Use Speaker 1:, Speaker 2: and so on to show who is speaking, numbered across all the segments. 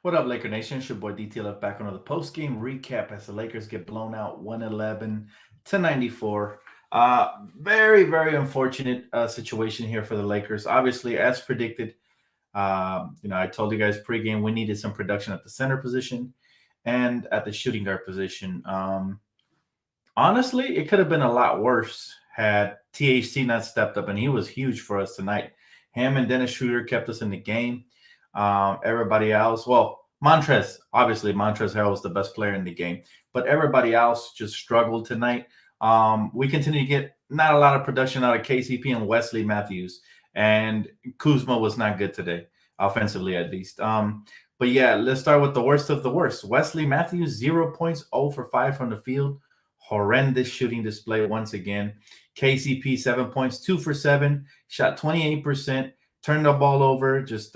Speaker 1: What up, Laker Nation? It's your boy DTLF back on the post-game recap as the Lakers get blown out 111 to 94. Very unfortunate situation here for the Lakers. Obviously, as predicted, I told you guys pregame we needed some production at the center position and at the shooting guard position. Honestly, it could have been a lot worse had THC not stepped up, and he was huge for us tonight. Him and Dennis Schroder kept us in the game. Everybody else, well, Montrezl Harrell was the best player in the game, but everybody else just struggled tonight. We continue to get not a lot of production out of KCP and Wesley Matthews, and Kuzma was not good today, offensively at least. But yeah, let's start with the worst of the worst. Wesley Matthews, 0 points, 0 for 5 from the field. Horrendous shooting display once again. KCP, 7 points, 2 for 7, shot 28%, turned the ball over. Just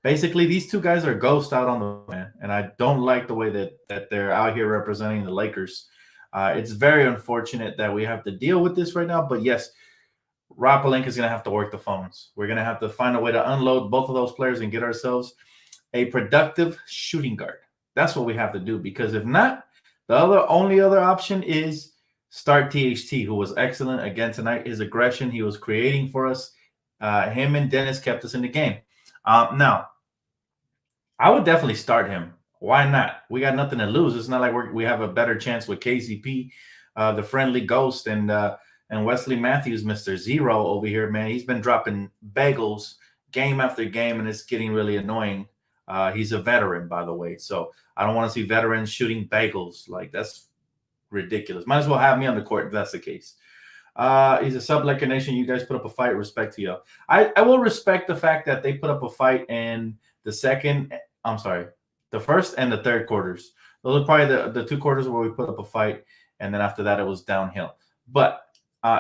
Speaker 1: basically, these two guys are ghosts out on the man, and I don't like the way that they're out here representing the Lakers. It's very unfortunate that we have to deal with this right now. But yes, Rob Pelinka is going to have to work the phones. We're going to have to find a way to unload both of those players and get ourselves a productive shooting guard. That's what we have to do, because if not, the only other option is start THT, who was excellent again tonight. His aggression, he was creating for us. Him and Dennis kept us in the game. Now, I would definitely start him. Why not? We got nothing to lose. It's not like we have a better chance with KCP, the friendly ghost, and Wesley Matthews, Mr. Zero over here, man. He's been dropping bagels game after game, and it's getting really annoying. He's a veteran, by the way, so I don't want to see veterans shooting bagels. Like, that's ridiculous. Might as well have me on the court if that's the case. He's a sub-Laker Nation. You guys put up a fight. Respect to you. I will respect the fact that they put up a fight in the first and the third quarters. Those are probably the 2 quarters where we put up a fight, and then after that it was downhill. But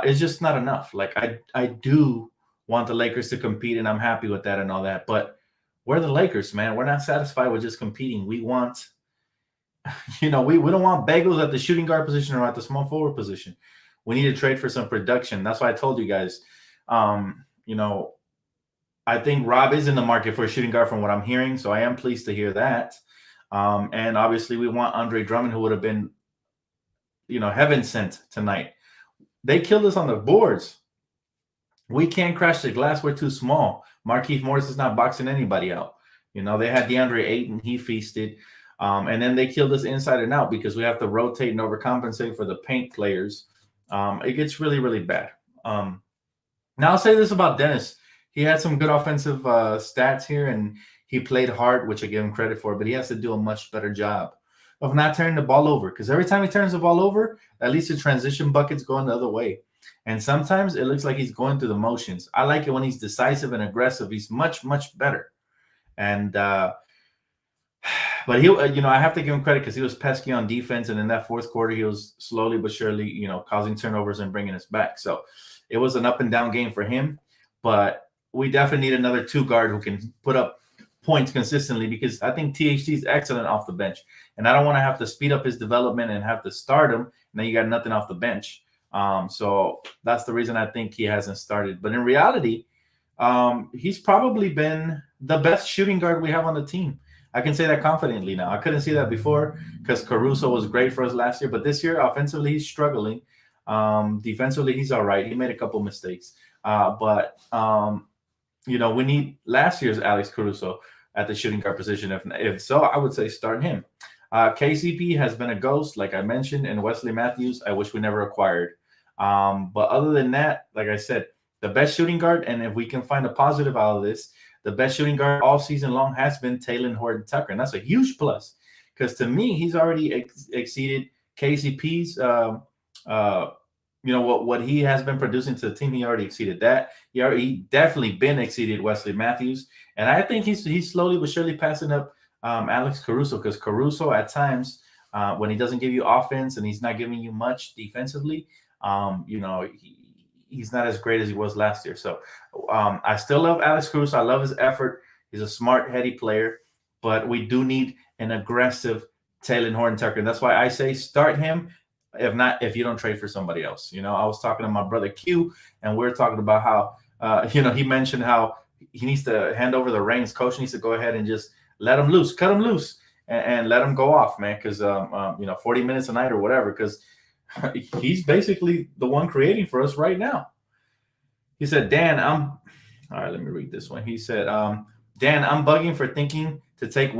Speaker 1: it's just not enough. Like, I do want the Lakers to compete, and I'm happy with that and all that. But we're the Lakers, man. We're not satisfied with just competing. We want, we don't want bagels at the shooting guard position or at the small forward position. We need to trade for some production. That's why I told you guys, I think Rob is in the market for a shooting guard from what I'm hearing. So I am pleased to hear that. And obviously we want Andre Drummond, who would have been, heaven sent tonight. They killed us on the boards. We can't crash the glass. We're too small. Markieff Morris is not boxing anybody out. They had DeAndre Ayton. He feasted. And then they killed us inside and out because we have to rotate and overcompensate for the paint players. It gets really bad. Now I'll say this about Dennis. He had some good offensive stats here, and he played hard, which I give him credit for, but he has to do a much better job of not turning the ball over, because every time he turns the ball over, at least the transition bucket's going the other way. And sometimes it looks like he's going through the motions. I like it when he's decisive and aggressive. He's much better. And but he, I have to give him credit because he was pesky on defense, and in that fourth quarter, he was slowly but surely, causing turnovers and bringing us back. So it was an up and down game for him, but we definitely need another 2 guard who can put up points consistently, because I think THT is excellent off the bench, and I don't want to have to speed up his development and have to start him, and then you got nothing off the bench. So that's the reason I think he hasn't started. But in reality, he's probably been the best shooting guard we have on the team. I can say that confidently now. I couldn't see that before because Caruso was great for us last year, but this year offensively he's struggling. Defensively he's all right. He made a couple mistakes, but we need last year's Alex Caruso at the shooting guard position. If so, I would say start him. KCP has been a ghost, like I mentioned, and Wesley Matthews, I wish we never acquired. But other than that, like I said, the best shooting guard, and if we can find a positive out of this, the best shooting guard all season long has been Talen Horton-Tucker, and that's a huge plus, because to me, he's already exceeded KCP's, what he has been producing to the team. He already exceeded that. He definitely been exceeded Wesley Matthews, and I think he's slowly but surely passing up Alex Caruso, because Caruso at times, when he doesn't give you offense and he's not giving you much defensively, he's not as great as he was last year. So I still love Alex Caruso. I love his effort. He's a smart, heady player, but we do need an aggressive Talen Horton-Tucker. And that's why I say start him. If you don't trade for somebody else. I was talking to my brother Q, and we are talking about how, he mentioned how he needs to hand over the reins. Coach needs to go ahead and just let him loose, cut him loose, and let him go off, man. Because 40 minutes a night or whatever. Because he's basically the one creating for us right now. He said, Dan, I'm all right. Let me read this one. He said, Dan, I'm bugging for thinking to take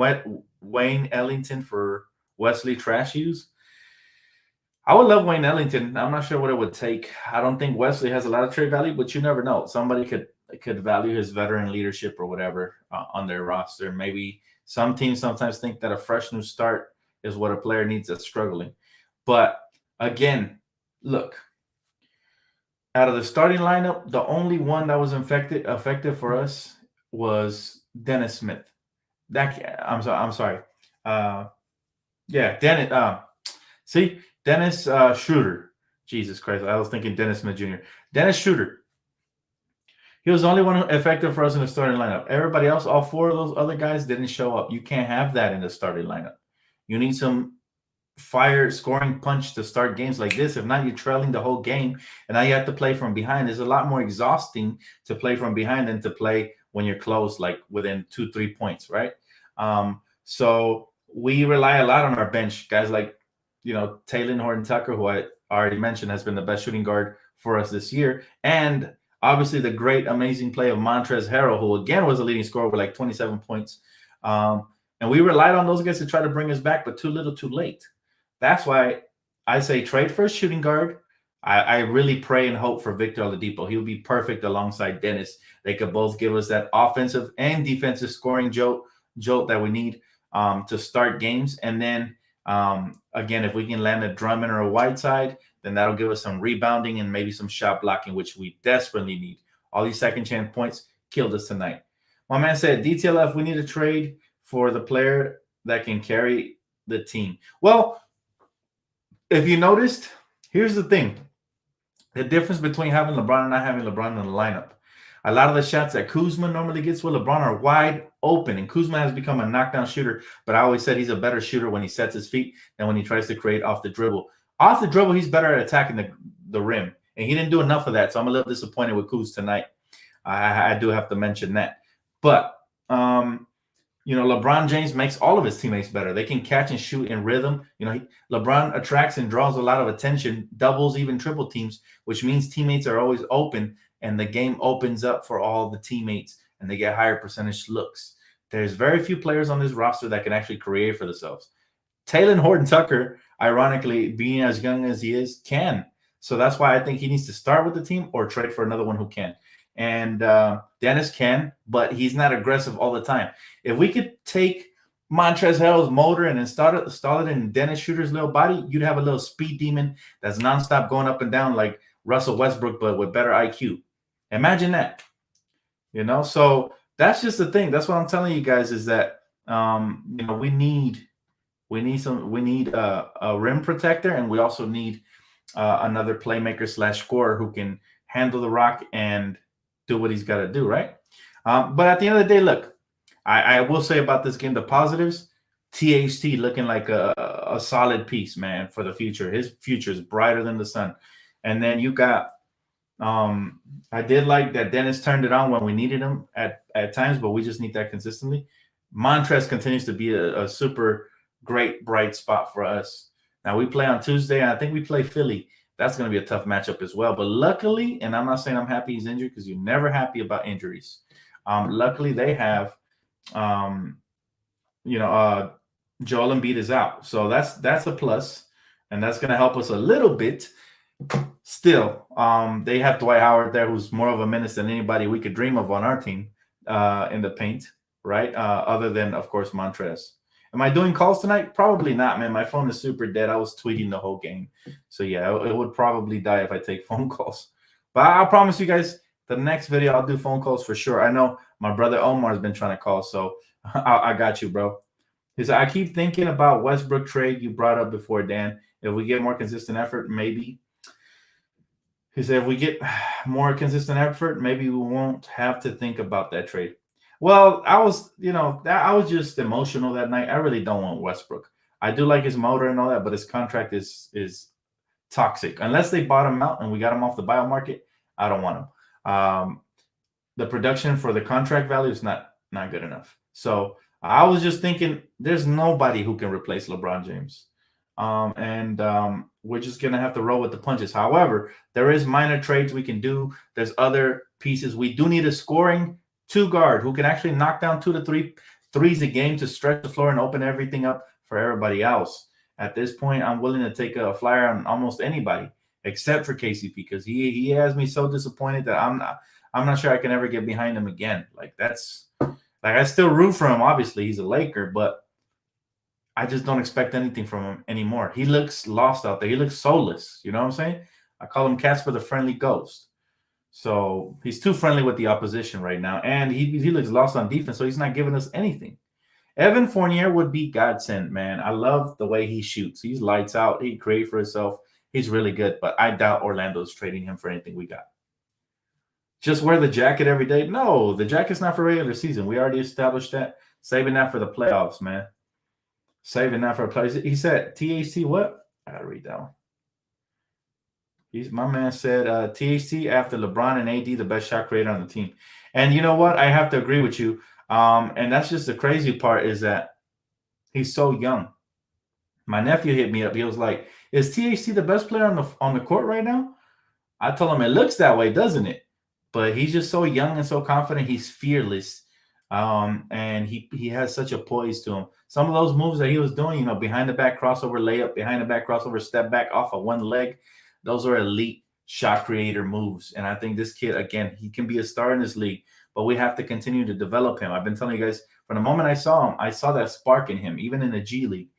Speaker 1: Wayne Ellington for Wesley Trash Use. I would love Wayne Ellington. I'm not sure what it would take. I don't think Wesley has a lot of trade value, but you never know. Somebody could value his veteran leadership or whatever on their roster. Maybe some teams sometimes think that a fresh new start is what a player needs that's struggling. But again, look, out of the starting lineup, the only one that was effective for us was Dennis Smith. I'm sorry. Dennis. Dennis Schroder. Jesus Christ, I was thinking Dennis Smith Jr. Dennis Schroder. He was the only one effective for us in the starting lineup. Everybody else, all four of those other guys didn't show up. You can't have that in the starting lineup. You need some fire scoring punch to start games like this. If not, you're trailing the whole game, and now you have to play from behind. It's a lot more exhausting to play from behind than to play when you're close, like within 2-3 points, right? So we rely a lot on our bench, guys like Taylor Horton-Tucker, who I already mentioned has been the best shooting guard for us this year, and obviously the great, amazing play of Montrezl Harrell, who again was a leading scorer with like 27 points. And we relied on those guys to try to bring us back, but too little, too late. That's why I say trade for a shooting guard. I really pray and hope for Victor Oladipo. He'll be perfect alongside Dennis. They could both give us that offensive and defensive scoring jolt that we need to start games. And then, again, if we can land a Drummond or a Whiteside, then that'll give us some rebounding and maybe some shot blocking, which we desperately need. All these second chance points killed us tonight. My man said, DTLF, we need a trade for the player that can carry the team. Well, if you noticed, here's the thing. The difference between having LeBron and not having LeBron in the lineup. A lot of the shots that Kuzma normally gets with LeBron are wide open, and Kuzma has become a knockdown shooter, but I always said he's a better shooter when he sets his feet than when he tries to create off the dribble. Off the dribble, he's better at attacking the rim, and he didn't do enough of that, so I'm a little disappointed with Kuz tonight. I do have to mention that. But, LeBron James makes all of his teammates better. They can catch and shoot in rhythm. LeBron attracts and draws a lot of attention, doubles, even triple teams, which means teammates are always open, and the game opens up for all the teammates, and they get higher percentage looks. There's very few players on this roster that can actually create for themselves. Taylor Horton-Tucker, ironically, being as young as he is, can. So that's why I think he needs to start with the team or trade for another one who can. And Dennis can, but he's not aggressive all the time. If we could take Montrezl Harrell's motor and install it in Dennis Schroder's little body, you'd have a little speed demon that's nonstop going up and down like Russell Westbrook, but with better IQ. Imagine that. So that's just the thing. That's what I'm telling you guys is that we need a rim protector, and we also need another playmaker / scorer who can handle the rock and do what he's got to do, right? But at the end of the day, look, I will say about this game, the positives, THT looking like a solid piece, man, for the future. His future is brighter than the sun. And then you got, I did like that Dennis turned it on when we needed him at times, but we just need that consistently. Montrezl continues to be a super great, bright spot for us. Now we play on Tuesday, and I think we play Philly. That's going to be a tough matchup as well. But luckily, and I'm not saying I'm happy he's injured because you're never happy about injuries. Luckily, they have, Joel Embiid is out. So that's a plus, and that's going to help us a little bit. Still, they have Dwight Howard there, who's more of a menace than anybody we could dream of on our team in the paint, right? Other than, of course, Montrezl. Am I doing calls tonight? Probably not, man. My phone is super dead. I was tweeting the whole game. So, yeah, it would probably die if I take phone calls. But I promise you guys, the next video, I'll do phone calls for sure. I know my brother Omar has been trying to call, so I got you, bro. He said, I keep thinking about Westbrook trade you brought up before, Dan. If we get more consistent effort, maybe. He said, if we get more consistent effort, maybe we won't have to think about that trade. Well, I was just emotional that night. I really don't want Westbrook. I do like his motor and all that, but his contract is toxic. Unless they bought him out and we got him off the buyout market, I don't want him. The production for the contract value is not good enough. So I was just thinking there's nobody who can replace LeBron James. And we're just gonna have to roll with the punches. However, there is minor trades we can do. There's other pieces. We do need a scoring two guard who can actually knock down 2 to 3 threes a game to stretch the floor and open everything up for everybody else. At this point, I'm willing to take a flyer on almost anybody except for KCP because he has me so disappointed that I'm not sure I can ever get behind him again. Like I still root for him. Obviously, he's a Laker, but I just don't expect anything from him anymore. He looks lost out there. He looks soulless. You know what I'm saying? I call him Casper the Friendly Ghost. So he's too friendly with the opposition right now, and he looks lost on defense. So he's not giving us anything. Evan Fournier would be godsend, man. I love the way he shoots. He's lights out. He creates for himself. He's really good, but I doubt Orlando's trading him for anything we got. Just wear the jacket every day? No, the jacket's not for regular season. We already established that. Saving that for the playoffs, man. Saving that for a playoffs. He said THC what? I gotta read that one. My man said THC after LeBron and AD, the best shot creator on the team. And you know what? I have to agree with you. And that's just the crazy part is that he's so young. My nephew hit me up. He was like, "Is THC the best player on the court right now?" I told him it looks that way, doesn't it? But he's just so young and so confident. He's fearless, and he has such a poise to him. Some of those moves that he was doing, behind the back crossover layup, behind the back crossover step back off of one leg, those are elite shot creator moves. And I think this kid, again, he can be a star in this league, but we have to continue to develop him. I've been telling you guys from the moment I saw him, I saw that spark in him, even in the G League.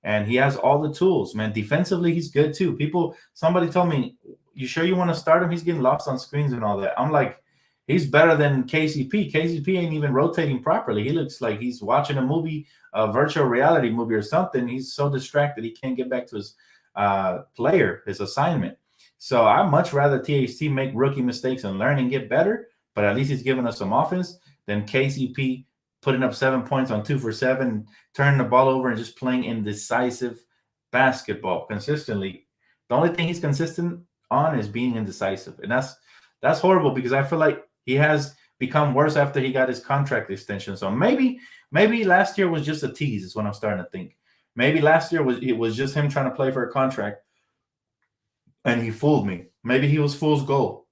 Speaker 1: And he has all the tools, man. Defensively, he's good too. Somebody told me, "You sure you want to start him? He's getting lost on screens and all that." I'm like, he's better than KCP. KCP ain't even rotating properly. He looks like he's watching a movie, a virtual reality movie or something. He's so distracted he can't get back to his his assignment. So I'd much rather THT make rookie mistakes and learn and get better, but at least he's giving us some offense than KCP putting up 7 points on 2 for 7, turning the ball over and just playing indecisive basketball consistently. The only thing he's consistent on is being indecisive. And that's horrible because I feel like he has become worse after he got his contract extension. So maybe last year was just a tease is what I'm starting to think. Maybe last year was just him trying to play for a contract and he fooled me. Maybe he was fool's gold.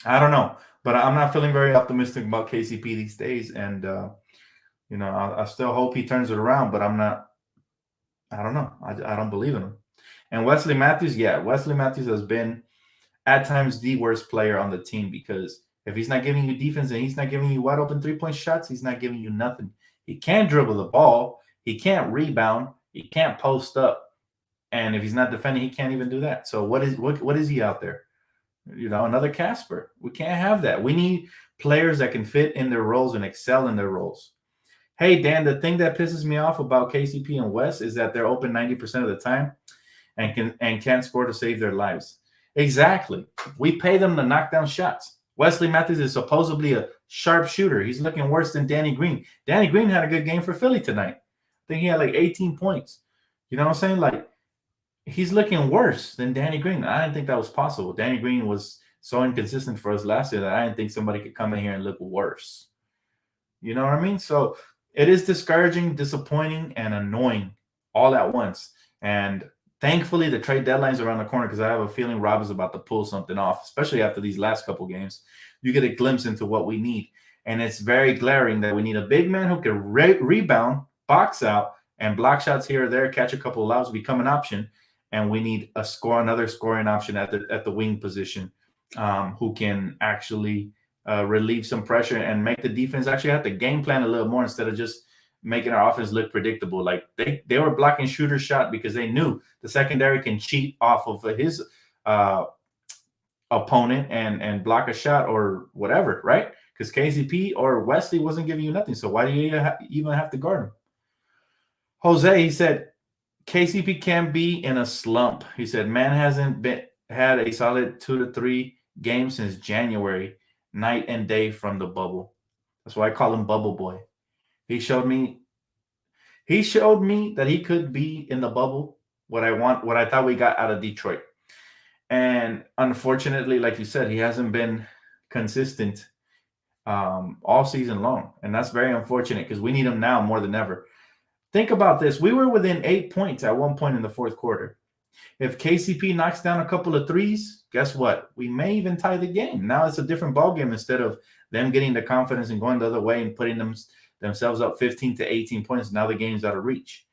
Speaker 1: I don't know. But I'm not feeling very optimistic about KCP these days. And, I still hope he turns it around, but I don't know. I don't believe in him. And Wesley Matthews, Wesley Matthews has been at times the worst player on the team because if he's not giving you defense and he's not giving you wide open 3-point shots, he's not giving you nothing. He can't dribble the ball. He can't rebound. He can't post up. And if he's not defending, he can't even do that. So what is he out there? Another Casper. We can't have that. We need players that can fit in their roles and excel in their roles. Hey, Dan, the thing that pisses me off about KCP and West is that they're open 90% of the time and can't score to save their lives. Exactly. We pay them to knock down shots. Wesley Matthews is supposedly a sharp shooter. He's looking worse than Danny Green. Danny Green had a good game for Philly tonight. I think he had like 18 points. You know what I'm saying? Like, he's looking worse than Danny Green. I didn't think that was possible. Danny Green was so inconsistent for us last year that I didn't think somebody could come in here and look worse. You know what I mean? So it is discouraging, disappointing, and annoying all at once. And thankfully, the trade deadline's around the corner because I have a feeling Rob is about to pull something off, especially after these last couple games. You get a glimpse into what we need. And it's very glaring that we need a big man who can rebound, box out, and block shots here or there, catch a couple of lobs, become an option. And we need another scoring option at the wing position who can actually relieve some pressure and make the defense actually have to game plan a little more instead of just making our offense look predictable. Like they were blocking Schroder's shot because they knew the secondary can cheat off of his opponent and block a shot or whatever, right? Because KCP or Wesley wasn't giving you nothing. So why do you even have to guard him? Jose, he said, KCP can be in a slump. He said, man hasn't had a solid 2 to 3 games since January, night and day from the bubble. That's why I call him Bubble Boy. He showed me that he could be in the bubble, what I thought we got out of Detroit. And unfortunately, like you said, he hasn't been consistent all season long. And that's very unfortunate because we need him now more than ever. Think about this. We were within 8 points at one point in the fourth quarter. If KCP knocks down a couple of threes, guess what? We may even tie the game. Now it's a different ballgame instead of them getting the confidence and going the other way and putting themselves up 15 to 18 points. Now the game's out of reach.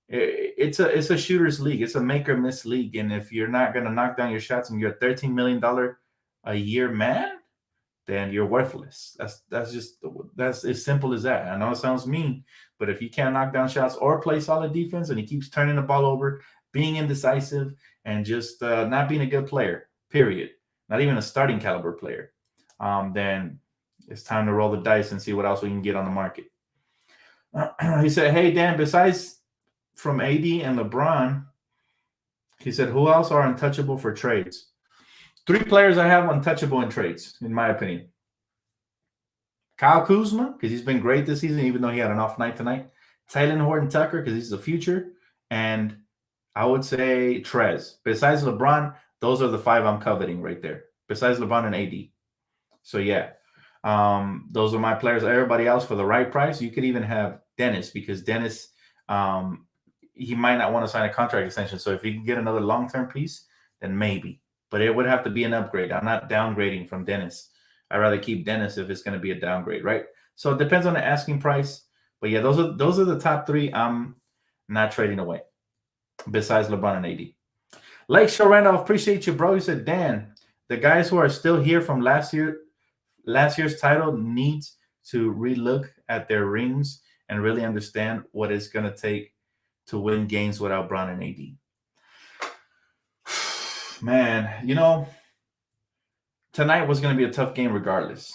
Speaker 1: It's a shooter's league. It's a make or miss league. And if you're not going to knock down your shots and you're a $13 million a year man, then you're worthless. That's as simple as that. I know it sounds mean, but if you can't knock down shots or play solid defense and he keeps turning the ball over, being indecisive, and just not being a good player, period, not even a starting caliber player, then it's time to roll the dice and see what else we can get on the market. He said, hey, Dan, besides from AD and LeBron, he said, who else are untouchable for trades? 3 players I have untouchable in trades, in my opinion. Kyle Kuzma, because he's been great this season, even though he had an off night tonight. Talen Horton-Tucker, because he's the future. And I would say Trez. Besides LeBron, those are the 5 I'm coveting right there. Besides LeBron and AD. So, yeah. Those are my players. Everybody else, for the right price, you could even have Dennis, because Dennis, he might not want to sign a contract extension. So if he can get another long-term piece, then maybe. But it would have to be an upgrade. I'm not downgrading from Dennis. I'd rather keep Dennis if it's going to be a downgrade, right? So it depends on the asking price. But yeah, those are the top 3 I'm not trading away, besides LeBron and AD. Lake Show Randolph, appreciate you, bro. He said, Dan, the guys who are still here from last year's title needs to relook at their rings and really understand what it's going to take to win games without Bron and AD. Man, tonight was going to be a tough game regardless.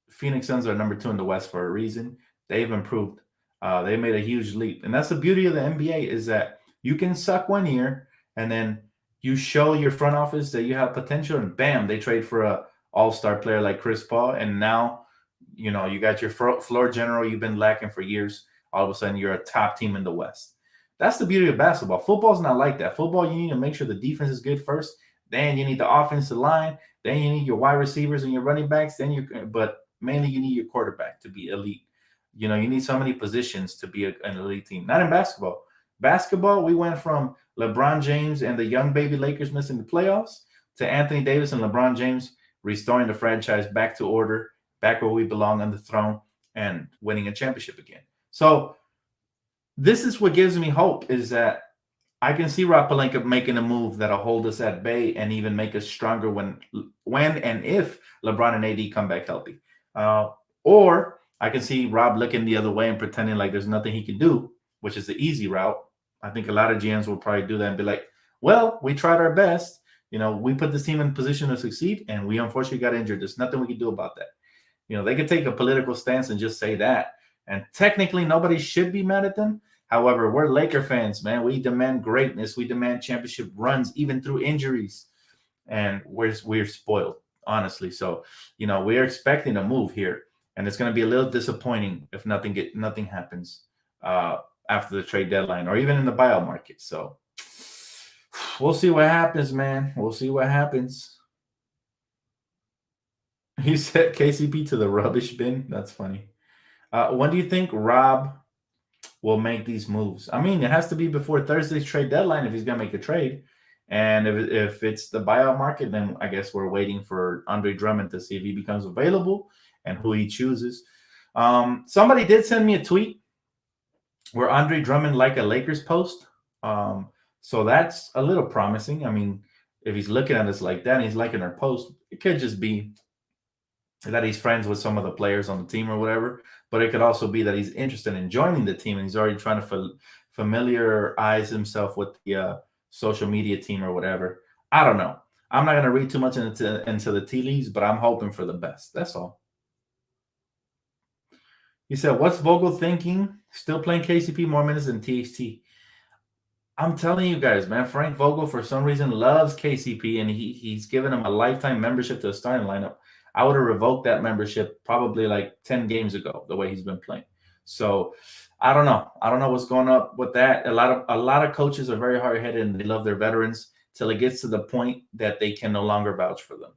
Speaker 1: Phoenix Suns are number 2 in the West for a reason. They've improved. They made a huge leap. And that's the beauty of the NBA, is that you can suck one year and then you show your front office that you have potential, and bam, they trade for a all-star player like Chris Paul. And now, you got your floor general you've been lacking for years. All of a sudden, you're a top team in the West. That's the beauty of basketball. Football's not like that. Football, you need to make sure the defense is good first. Then you need the offensive line. Then you need your wide receivers and your running backs. But mainly you need your quarterback to be elite. You need so many positions to be an elite team. Not in basketball. Basketball, we went from LeBron James and the young baby Lakers missing the playoffs to Anthony Davis and LeBron James restoring the franchise back to order, back where we belong on the throne, and winning a championship again. So this is what gives me hope, is that I can see Rob Pelinka making a move that'll hold us at bay and even make us stronger when and if LeBron and AD come back healthy. Or I can see Rob looking the other way and pretending like there's nothing he can do, which is the easy route. I think a lot of GMs will probably do that and be like, well, we tried our best. We put this team in position to succeed, and we unfortunately got injured. There's nothing we can do about that. They could take a political stance and just say that. And technically, nobody should be mad at them. However, we're Laker fans, man. We demand greatness. We demand championship runs, even through injuries. And we're spoiled, honestly. So, we're expecting a move here. And it's going to be a little disappointing if nothing happens after the trade deadline or even in the buyout market. So we'll see what happens, man. We'll see what happens. He said KCP to the rubbish bin. That's funny. When do you think Rob will make these moves? I mean, it has to be before Thursday's trade deadline if he's going to make a trade. And if it's the buyout market, then I guess we're waiting for Andre Drummond to see if he becomes available and who he chooses. Somebody did send me a tweet where Andre Drummond liked a Lakers post. So that's a little promising. I mean, if he's looking at us like that and he's liking our post, it could just be that he's friends with some of the players on the team or whatever. But it could also be that he's interested in joining the team and he's already trying to familiarize himself with the social media team or whatever. I don't know. I'm not going to read too much into the tea leaves, but I'm hoping for the best. That's all. He said, what's Vogel thinking? Still playing KCP more minutes than THT. I'm telling you guys, man, Frank Vogel, for some reason, loves KCP, and he's given him a lifetime membership to the starting lineup. I would have revoked that membership probably like 10 games ago, the way he's been playing. So I don't know. I don't know what's going up with that. A lot of coaches are very hard-headed, and they love their veterans till it gets to the point that they can no longer vouch for them.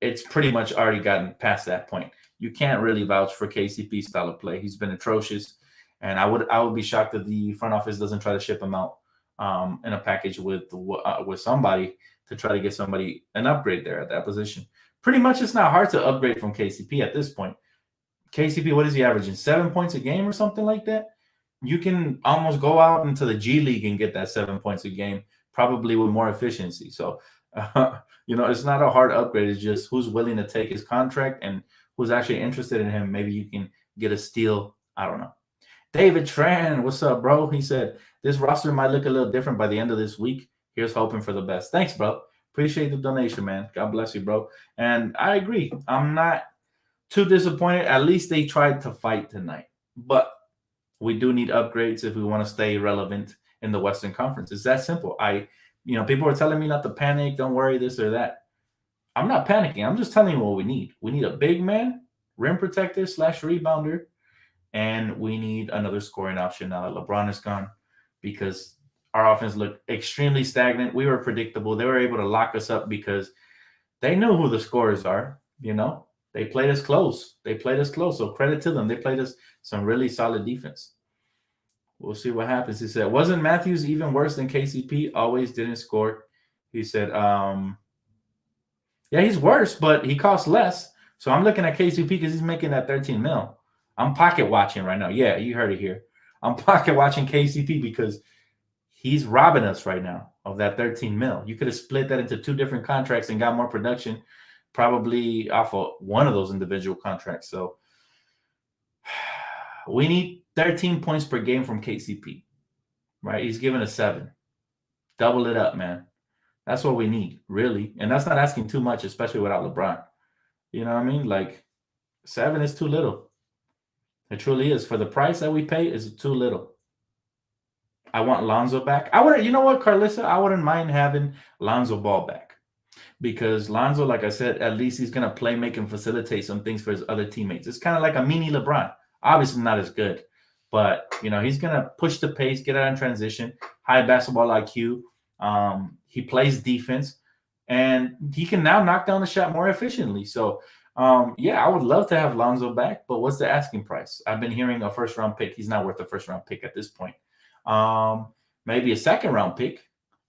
Speaker 1: It's pretty much already gotten past that point. you can't really vouch for KCP's style of play. He's been atrocious, and I would be shocked if the front office doesn't try to ship him out in a package with somebody to try to get somebody an upgrade there at that position. Pretty much, it's not hard to upgrade from KCP at this point. KCP, what is he averaging? 7 points a game or something like that? You can almost go out into the G League and get that 7 points a game, probably with more efficiency. So, it's not a hard upgrade. It's just who's willing to take his contract and who's actually interested in him. Maybe you can get a steal. I don't know. David Tran, what's up, bro? He said, this roster might look a little different by the end of this week. Here's hoping for the best. Thanks, bro. Appreciate the donation, man. God bless you, bro. And I agree. I'm not too disappointed. At least they tried to fight tonight. But we do need upgrades if we want to stay relevant in the Western Conference. It's that simple. People are telling me not to panic, don't worry, this or that. I'm not panicking. I'm just telling you what we need. We need a big man, rim protector / rebounder, and we need another scoring option now that LeBron is gone, because our offense looked extremely stagnant. We were predictable. They were able to lock us up because they knew who the scorers are. They played us close. So credit to them. They played us some really solid defense. We'll see what happens. He said, wasn't Matthews even worse than KCP? Always didn't score. He said, yeah, he's worse, but he costs less. So I'm looking at KCP because he's making that 13 mil. I'm pocket watching right now. Yeah, you heard it here. I'm pocket watching KCP because he's robbing us right now of that 13 mil. You could have split that into 2 different contracts and got more production, probably off of one of those individual contracts. So we need 13 points per game from KCP, right? He's giving us 7. Double it up, man. That's what we need, really. And that's not asking too much, especially without LeBron. You know what I mean? Like, 7 is too little. It truly is. For the price that we pay, is too little. I want Lonzo back. You know what, Carlissa? I wouldn't mind having Lonzo Ball back. Because Lonzo, like I said, at least he's going to play, make, and facilitate some things for his other teammates. It's kind of like a mini LeBron. Obviously not as good. But, he's going to push the pace, get out in transition, high basketball IQ. He plays defense. And he can now knock down the shot more efficiently. So, I would love to have Lonzo back. But what's the asking price? I've been hearing a first-round pick. He's not worth a first-round pick at this point. Maybe a second-round pick.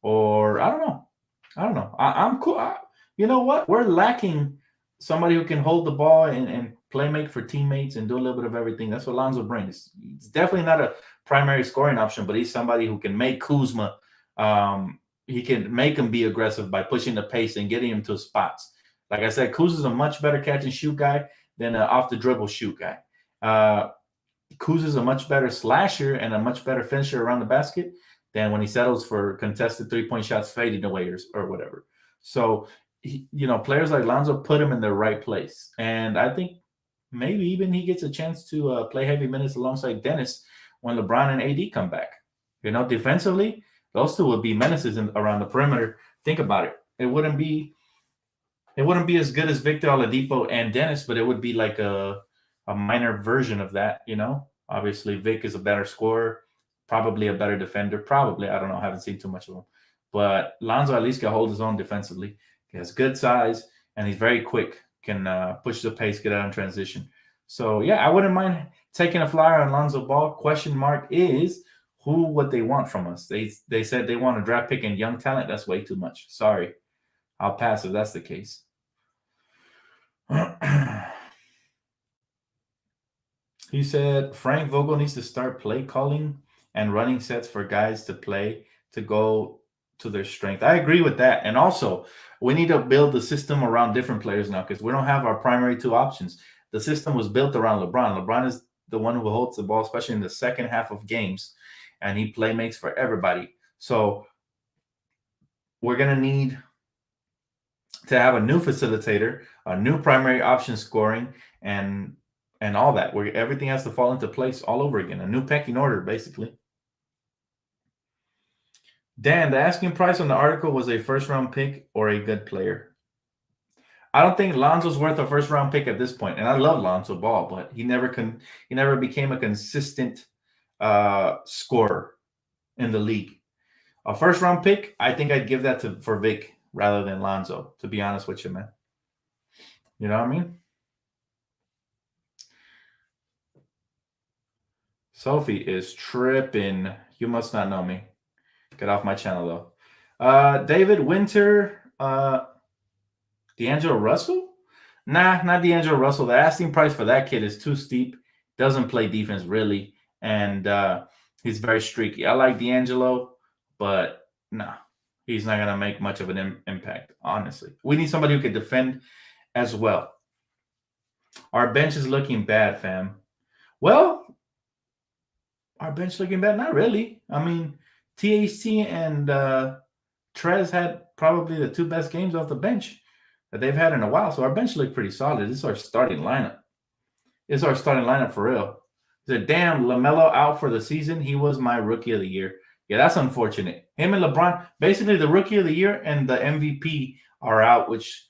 Speaker 1: Or, I don't know. I'm cool. You know what? We're lacking somebody who can hold the ball and play make for teammates and do a little bit of everything. That's what Lonzo brings. It's definitely not a primary scoring option, but he's somebody who can make Kuzma. He can make him be aggressive by pushing the pace and getting him to spots. Like I said, Kuz is a much better catch and shoot guy than an off the dribble shoot guy. Kuz is a much better slasher and a much better finisher around the basket than when he settles for contested 3-point shots fading away or whatever. So, players like Lonzo put him in the right place. And I think maybe even he gets a chance to play heavy minutes alongside Dennis when LeBron and AD come back. Defensively, those two would be menaces around the perimeter. Think about it. It wouldn't be as good as Victor Oladipo and Dennis, but it would be like a minor version of that, Obviously, Vic is a better scorer, probably a better defender. Probably, I don't know. I haven't seen too much of him. But Lonzo at least can hold his own defensively. He has good size, and he's very quick. Can push the pace, get out in transition. So, I wouldn't mind taking a flyer on Lonzo Ball. Question mark is who would they want from us? They said they want a draft pick and young talent. That's way too much. Sorry. I'll pass if that's the case. He said Frank Vogel needs to start play calling and running sets for guys to play to go to their strength. I agree with that. And also, we need to build the system around different players now because we don't have our primary 2 options. The system was built around LeBron. LeBron is the one who holds the ball, especially in the second half of games, and he play makes for everybody. So we're going to need to have a new facilitator, a new primary option scoring, and all that, where everything has to fall into place all over again. A new pecking order, basically. Dan, the asking price on the article was a first-round pick or a good player. I don't think Lonzo's worth a first-round pick at this point, and I love Lonzo Ball, but he never became a consistent scorer in the league. A first-round pick, I think I'd give that for Vic rather than Lonzo, to be honest with you, man. You know what I mean? Sophie is tripping. You must not know me. Get off my channel though. David Winter, D'Angelo Russell? Nah, not D'Angelo Russell. The asking price for that kid is too steep. Doesn't play defense really, and he's very streaky. I like D'Angelo, but nah, he's not gonna make much of an impact. Honestly, we need somebody who can defend as well. Our bench is looking bad, fam. Well, our bench looking bad? Not really. I mean, THC and Trez had probably the two best games off the bench that they've had in a while. So our bench looked pretty solid. This is our starting lineup. It's our starting lineup for real. The damn LaMelo out for the season. He was my rookie of the year. Yeah, that's unfortunate. Him and LeBron, basically the rookie of the year and the MVP are out, which,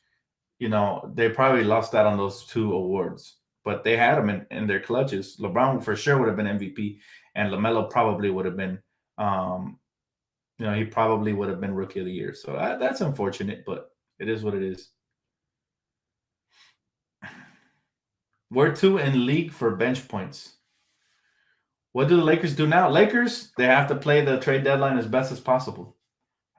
Speaker 1: you know, they probably lost out on those two awards. But they had them in their clutches. LeBron for sure would have been MVP, and LaMelo probably would have been, he probably would have been rookie of the year. So that's unfortunate, but it is what it is. We're 2 in league for bench points. What do the Lakers do now? Lakers, they have to play the trade deadline as best as possible.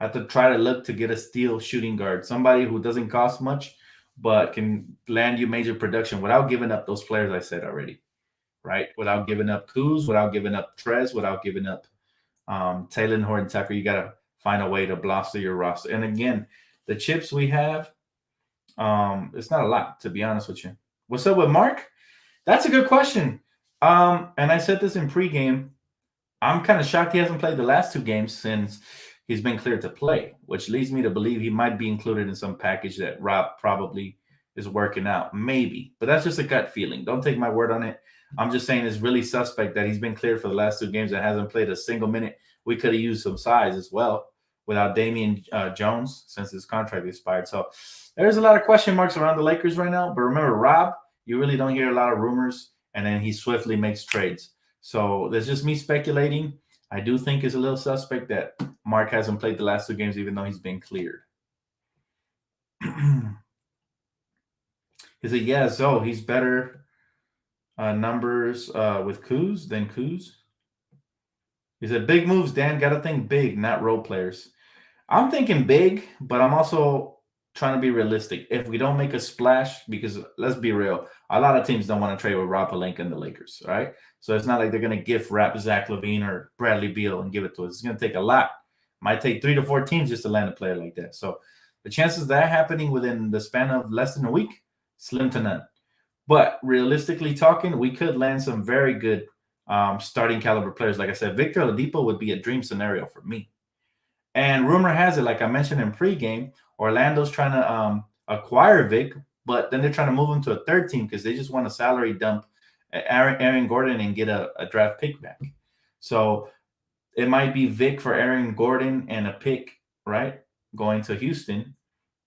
Speaker 1: Have to try to look to get a steal shooting guard, somebody who doesn't cost much but can land you major production without giving up those players I said already, right? Without giving up Kuz, without giving up Trez, without giving up Taylor Horton Tucker. You got to find a way to bolster your roster. And again, the chips we have, it's not a lot, to be honest with you. What's up with Mark? That's a good question. And I said this in pregame. I'm kind of shocked he hasn't played the last 2 games since he's been cleared to play, which leads me to believe he might be included in some package that Rob probably is working out. Maybe. But that's just a gut feeling. Don't take my word on it. I'm just saying it's really suspect that he's been cleared for the last 2 games and hasn't played a single minute. We could have used some size as well without Damian Jones since his contract expired. So there's a lot of question marks around the Lakers right now. But remember, Rob, you really don't hear a lot of rumors, and then he swiftly makes trades. So there's just me speculating. I do think it's a little suspect that Mark hasn't played the last 2 games, even though he's been cleared. He said, yeah, so he's better numbers with Kuz than Kuz. He said, big moves, Dan. Got to think big, not role players. I'm thinking big, but I'm also trying to be realistic. If we don't make a splash, because let's be real, a lot of teams don't want to trade with Rob Pelinka and the Lakers, right? So it's not like they're going to gift wrap Zach LaVine or Bradley Beal and give it to us. It's going to take a lot. Might take 3 to 4 teams just to land a player like that. So the chances of that happening within the span of less than a week, slim to none. But realistically talking, we could land some very good starting caliber players. Like I said, Victor Oladipo would be a dream scenario for me. And rumor has it, like I mentioned in pregame, Orlando's trying to acquire Vic, but then they're trying to move him to a third team because they just want a salary dump Aaron Gordon and get a draft pick back. So it might be Vic for Aaron Gordon and a pick, right, going to Houston.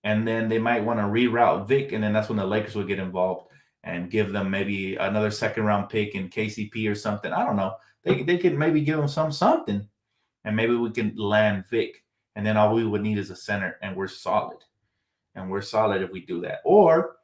Speaker 1: And then they might want to reroute Vic, and then that's when the Lakers will get involved and give them maybe another second-round pick in KCP or something. I don't know. They could maybe give them something, and maybe we can land Vic. And then all we would need is a center, and we're solid. And we're solid if we do that. Or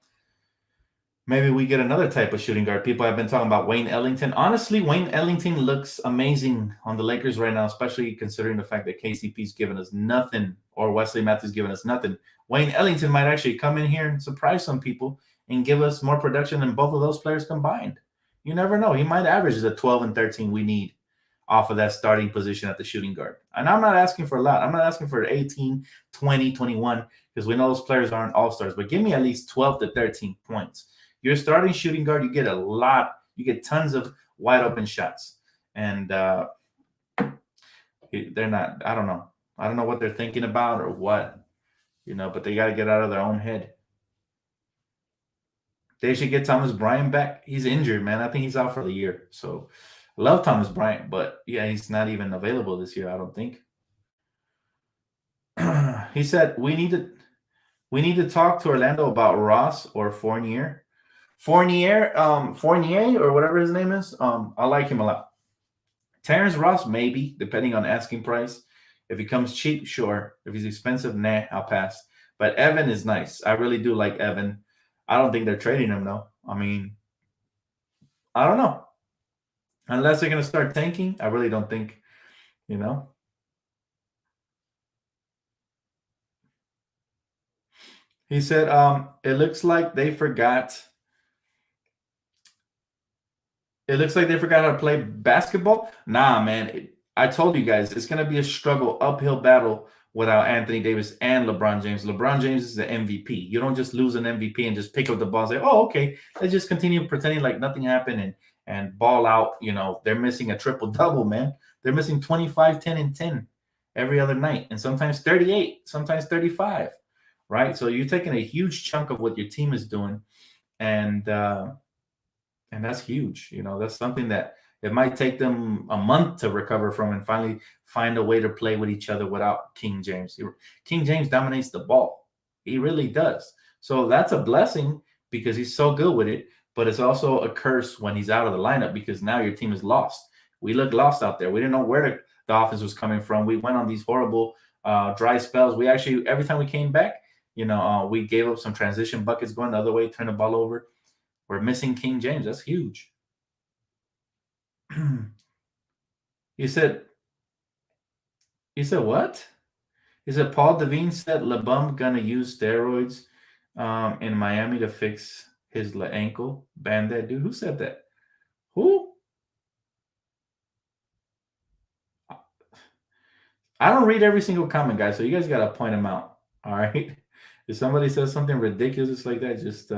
Speaker 1: maybe we get another type of shooting guard. People have been talking about Wayne Ellington. Honestly, Wayne Ellington looks amazing on the Lakers right now, especially considering the fact that KCP's given us nothing or Wesley Matthews given us nothing. Wayne Ellington might actually come in here and surprise some people and give us more production than both of those players combined. You never know. He might average the 12 and 13 we need off of that starting position at the shooting guard. And I'm not asking for a lot. I'm not asking for 18, 20, 21, because we know those players aren't all-stars. But give me at least 12 to 13 points. You're starting shooting guard, you get a lot. You get tons of wide-open shots. And they're not – I don't know. I don't know what they're thinking about or what, but they got to get out of their own head. They should get Thomas Bryant back. He's injured, man. I think he's out for the year. So – love Thomas Bryant, but yeah, he's not even available this year, I don't think. He said we need to talk to Orlando about Ross or Fournier. Fournier or whatever his name is. I like him a lot. Terrence Ross, maybe, depending on asking price. If he comes cheap, sure. If he's expensive, nah, I'll pass. But Evan is nice. I really do like Evan. I don't think they're trading him though. I mean, I don't know. unless they're going to start tanking. I really don't think, you know. He said, it looks like they forgot. It looks like they forgot how to play basketball. Nah, man. I told you guys, it's going to be a struggle, uphill battle without Anthony Davis and LeBron James. LeBron James is the MVP. You don't just lose an MVP and just pick up the ball and say, oh, okay, let's just continue pretending like nothing happened and ball out. You know, they're missing a triple double, man. They're missing 25, 10, and 10 every other night, and sometimes 38, sometimes 35, right? So you're taking a huge chunk of what your team is doing, and and that's huge. You know, that's something that it might take them a month to recover from and finally find a way to play with each other without King James. King James dominates the ball. He really does. So that's a blessing because he's so good with it, but it's also a curse when he's out of the lineup because now your team is lost. We look lost out there. We didn't know where the offense was coming from. We went on these horrible dry spells. We actually, every time we came back, we gave up some transition buckets going the other way, turn the ball over. We're missing King James. That's huge. He said, what? He said Paul Devine said LeBum gonna use steroids in Miami to fix his ankle. Ban that dude. Who said that? Who? I don't read every single comment, guys, so you guys gotta point them out. All right. If somebody says something ridiculous like that, just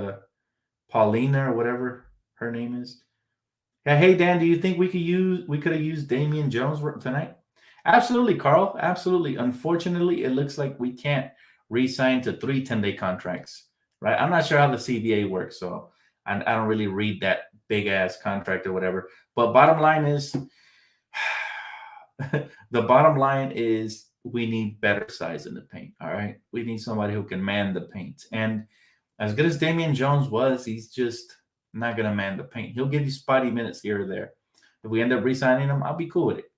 Speaker 1: Paulina or whatever her name is. Yeah, hey Dan, do you think we could have used Damian Jones tonight? Absolutely, Carl. Absolutely. Unfortunately, it looks like we can't re-sign to 3 10-day contracts. Right? I'm not sure how the CBA works, so I don't really read that big ass contract or whatever. But bottom line is the bottom line is we need better size in the paint. All right. We need somebody who can man the paint. And as good as Damian Jones was, he's just not going to man the paint. He'll give you spotty minutes here or there. If we end up re-signing him, I'll be cool with it.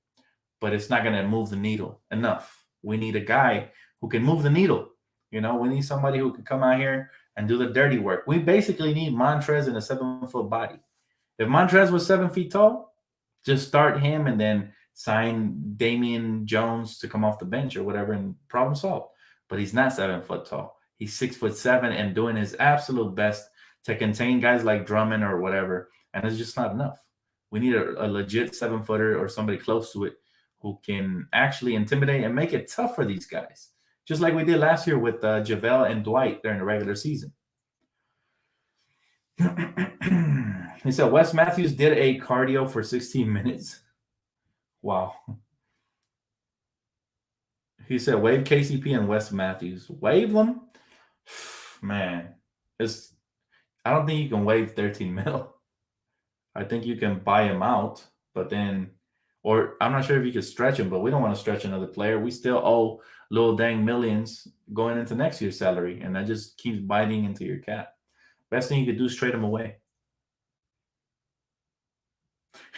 Speaker 1: But it's not going to move the needle enough. We need a guy who can move the needle. We need somebody who can come out here and do the dirty work. We basically need Montrez in a 7-foot body. If Montrez was 7 feet tall, just start him and then sign Damian Jones to come off the bench or whatever and problem solved. But he's not 7 foot tall. He's 6'7" and doing his absolute best to contain guys like Drummond or whatever. And it's just not enough. We need a legit 7-footer or somebody close to it who can actually intimidate and make it tough for these guys. Just like we did last year with JaVale and Dwight during the regular season. He said Wes Matthews did a cardio for 16 minutes. Wow. He said waive KCP and Wes Matthews. Waive them? Man, I don't think you can waive 13 mil. I think you can buy him out, but then, or I'm not sure if you could stretch him, but we don't want to stretch another player. We still owe little dang millions going into next year's salary, and that just keeps biting into your cap. Best thing you could do is trade him away.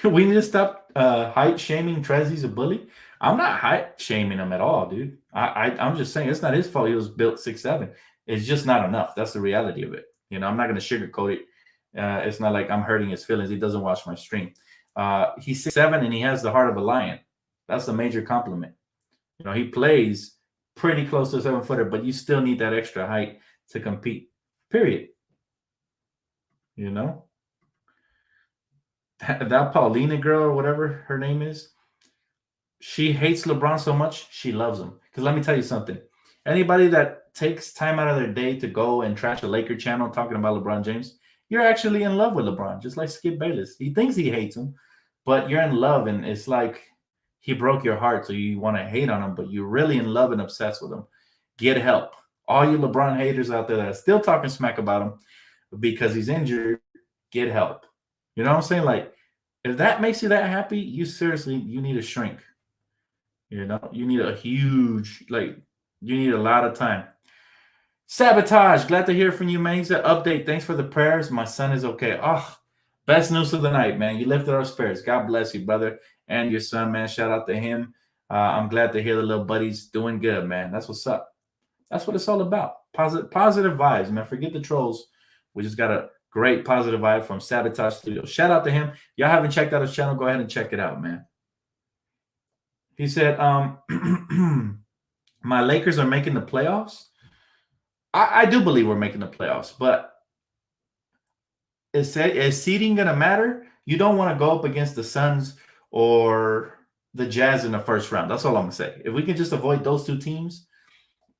Speaker 1: We need to stop height shaming Trezzy's a bully. I'm not height shaming him at all, dude. I'm just saying it's not his fault he was built 6'7". It's just not enough. That's the reality of it. I'm not going to sugarcoat it. It's not like I'm hurting his feelings. He doesn't watch my stream. He's 6'7" and he has the heart of a lion. That's a major compliment. He plays pretty close to a 7-footer, but you still need that extra height to compete. Period. That Paulina girl or whatever her name is, she hates LeBron so much she loves him. Because let me tell you something. Anybody that takes time out of their day to go and trash a Laker channel talking about LeBron James, you're actually in love with LeBron, just like Skip Bayless. He thinks he hates him, but you're in love, and it's like he broke your heart, so you want to hate on him, but you're really in love and obsessed with him. Get help. All you LeBron haters out there that are still talking smack about him because he's injured, get help. You know what I'm saying? Like, if that makes you that happy, you need a shrink. You need you need a lot of time. Sabotage, glad to hear from you, man. He said, update, thanks for the prayers. My son is okay. Oh, best news of the night, man. You lifted our spirits. God bless you, brother. And your son, man. Shout out to him. I'm glad to hear the little buddy's doing good, man. That's what's up. That's what it's all about. Positive vibes, man. Forget the trolls. We just got to Great positive vibe from Sabotage Studio. Shout out to him. Y'all haven't checked out his channel, go ahead and check it out, man. He said, my Lakers are making the playoffs. I do believe we're making the playoffs, but is seeding going to matter? You don't want to go up against the Suns or the Jazz in the first round. That's all I'm going to say. If we can just avoid those two teams,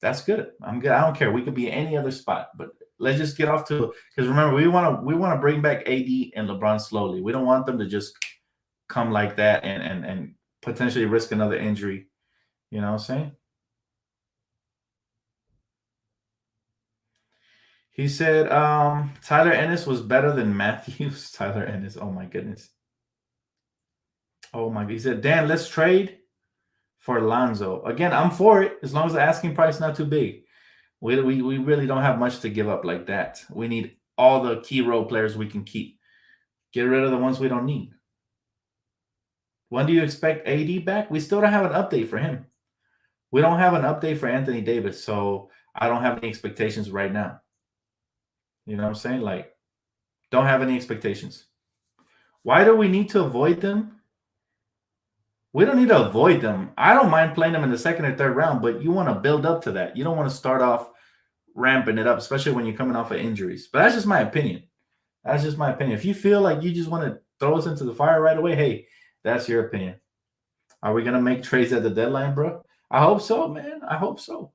Speaker 1: that's good. I'm good. I don't care. We could be any other spot, but let's just get off to, because remember, we want to bring back AD and LeBron slowly. We don't want them to just come like that and potentially risk another injury. You know what I'm saying? He said Tyler Ennis was better than Matthews. Tyler Ennis. Oh my goodness. Oh my. He said, Dan, let's trade for Lonzo. Again, I'm for it as long as the asking price is not too big. We really don't have much to give up like that. We need all the key role players we can keep. Get rid of the ones we don't need. When do you expect AD back? We still don't have an update for him. We don't have an update for Anthony Davis, so I don't have any expectations right now. You know what I'm saying? Like, don't have any expectations. Why do we need to avoid them? We don't need to avoid them. I don't mind playing them in the second or third round, but you want to build up to that. You don't want to start off ramping it up, especially when you're coming off of injuries. But that's just my opinion. That's just my opinion. If you feel like you just want to throw us into the fire right away, hey, that's your opinion. Are we going to make trades at the deadline, bro? I hope so, man. I hope so.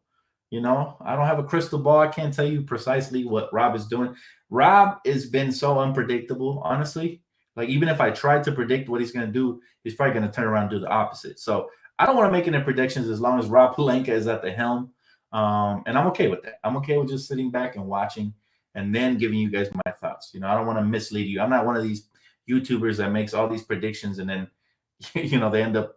Speaker 1: You know, I don't have a crystal ball. I can't tell you precisely what Rob is doing. Rob has been so unpredictable, honestly. Like, even if I tried to predict what he's going to do, he's probably going to turn around and do the opposite. So I don't want to make any predictions as long as Rob Pelinka is at the helm. And I'm okay with that. I'm okay with just sitting back and watching and then giving you guys my thoughts. You know, I don't want to mislead you. I'm not one of these YouTubers that makes all these predictions and then, you know, they end up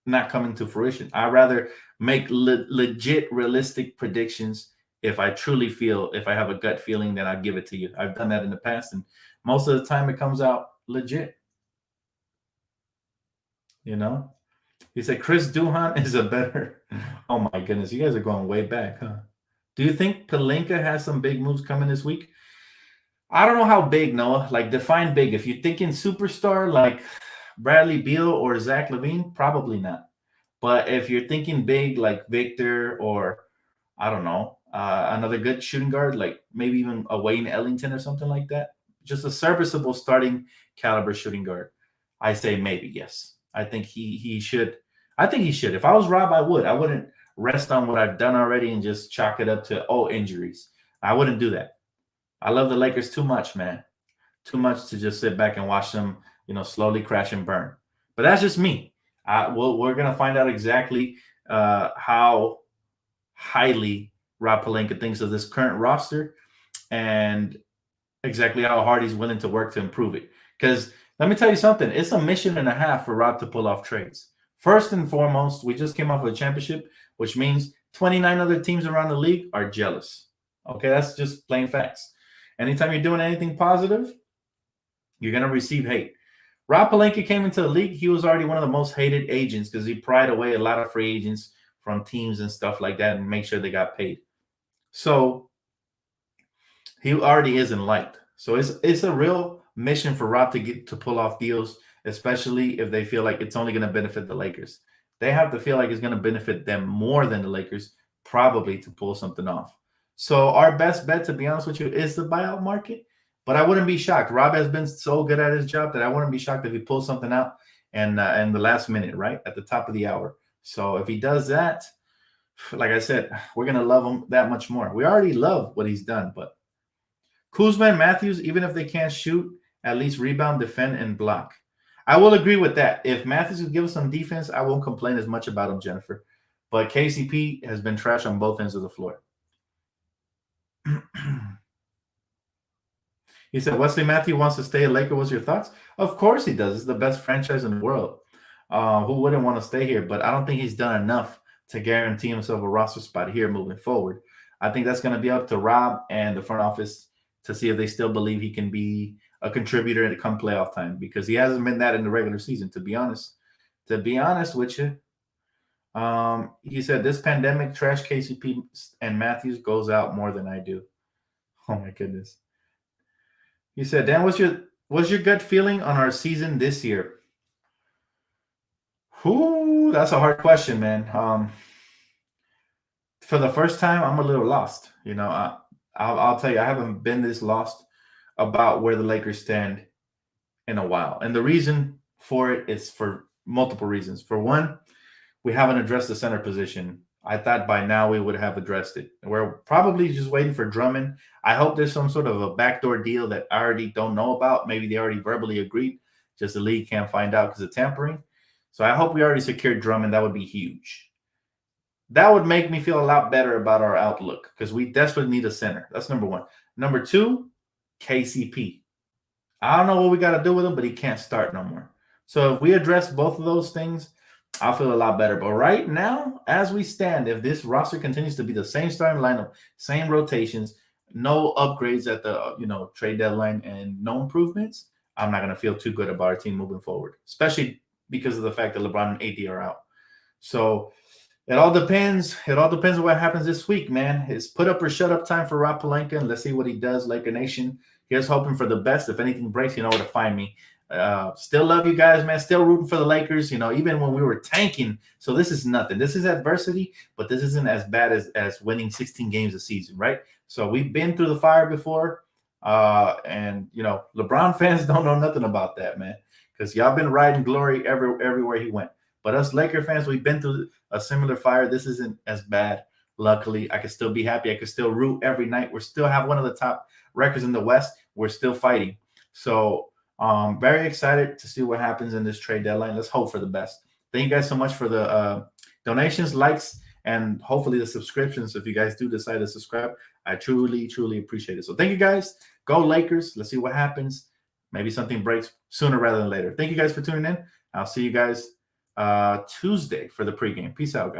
Speaker 1: not coming to fruition. I'd rather make legit, realistic predictions. If I truly feel, if I have a gut feeling, then I give it to you. I've done that in the past, and most of the time it comes out legit. You know, he said Chris Duhon is a better. Oh my goodness, you guys are going way back, huh? Do you think Pelinka has some big moves coming this week? I don't know how big, Noah. Like, define big. If you're thinking superstar like Bradley Beal or Zach LaVine, probably not. But if you're thinking big like Victor or I don't know, another good shooting guard, like maybe even a Wayne Ellington or something like that, just a serviceable starting caliber shooting guard, I say maybe yes. I think he should. I think he should. If I was Rob, I would. I wouldn't rest on what I've done already and just chalk it up to injuries. I wouldn't do that. I love the Lakers too much, man. Too much to just sit back and watch them, you know, slowly crash and burn. But that's just me. We're gonna find out exactly how highly Rob Pelinka thinks of this current roster and exactly how hard he's willing to work to improve it. Because let me tell you something, it's a mission and a half for Rob to pull off trades. First and foremost, we just came off of a championship, which means 29 other teams around the league are jealous. Okay, that's just plain facts. Anytime you're doing anything positive, you're going to receive hate. Rob Pelinka came into the league. He was already one of the most hated agents because he pried away a lot of free agents from teams and stuff like that and make sure they got paid. So he already isn't liked. So it's a real mission for Rob to get to pull off deals, especially if they feel like it's only going to benefit the Lakers. They have to feel like it's going to benefit them more than the Lakers, probably, to pull something off. So our best bet, to be honest with you, is the buyout market. But I wouldn't be shocked. Rob has been so good at his job that I wouldn't be shocked if he pulls something out and in the last minute, right at the top of the hour. So if he does that, like I said, we're gonna love him that much more. We already love what he's done, but Kuzma and Matthews, even if they can't shoot, at least rebound, defend, and block. I will agree with that. If Matthews would give us some defense, I won't complain as much about him, Jennifer. But KCP has been trash on both ends of the floor. He said, Wesley Matthews wants to stay a Laker. What's your thoughts? Of course he does. It's the best franchise in the world. Who wouldn't want to stay here? But I don't think he's done enough to guarantee himself a roster spot here moving forward. I think that's going to be up to Rob and the front office to see if they still believe he can be a contributor to come playoff time, because he hasn't been that in the regular season, to be honest. To be honest with you, he said, this pandemic trash KCP and Matthews goes out more than I do. Oh, my goodness. He said, Dan, what's your gut feeling on our season this year? Whoo, that's a hard question, man. For the first time, I'm a little lost. I'll tell you, I haven't been this lost about where the Lakers stand in a while. And the reason for it is for multiple reasons. For one, we haven't addressed the center position. I thought by now we would have addressed it. We're probably just waiting for Drummond. I hope there's some sort of a backdoor deal that I already don't know about. Maybe they already verbally agreed, just the league can't find out because of tampering. So I hope we already secured Drummond. That would be huge. That would make me feel a lot better about our outlook because we desperately need a center. That's number one. Number two, KCP. I don't know what we got to do with him, but he can't start no more. So if we address both of those things, I'll feel a lot better. But right now, as we stand, if this roster continues to be the same starting lineup, same rotations, no upgrades at the trade deadline, and no improvements, I'm not going to feel too good about our team moving forward, especially because of the fact that LeBron and AD are out. So it all depends. It all depends on what happens this week, man. It's put up or shut up time for Rob Pelinka, and let's see what he does. Laker Nation, here's hoping for the best. If anything breaks, you know where to find me. Still love you guys, man. Still rooting for the Lakers, even when we were tanking. So this is nothing. This is adversity, but this isn't as bad as winning 16 games a season, right? So we've been through the fire before. And LeBron fans don't know nothing about that, man, because y'all been riding glory everywhere he went. But us Laker fans, we've been through a similar fire. This isn't as bad. Luckily, I can still be happy. I can still root every night. We still have one of the top records in the West. We're still fighting. So very excited to see what happens in this trade deadline. Let's hope for the best. Thank you guys so much for the donations, likes, and hopefully the subscriptions. If you guys do decide to subscribe, I truly, truly appreciate it. So thank you guys. Go Lakers. Let's see what happens. Maybe something breaks sooner rather than later. Thank you guys for tuning in. I'll see you guys Tuesday for the pregame. Peace out, guys.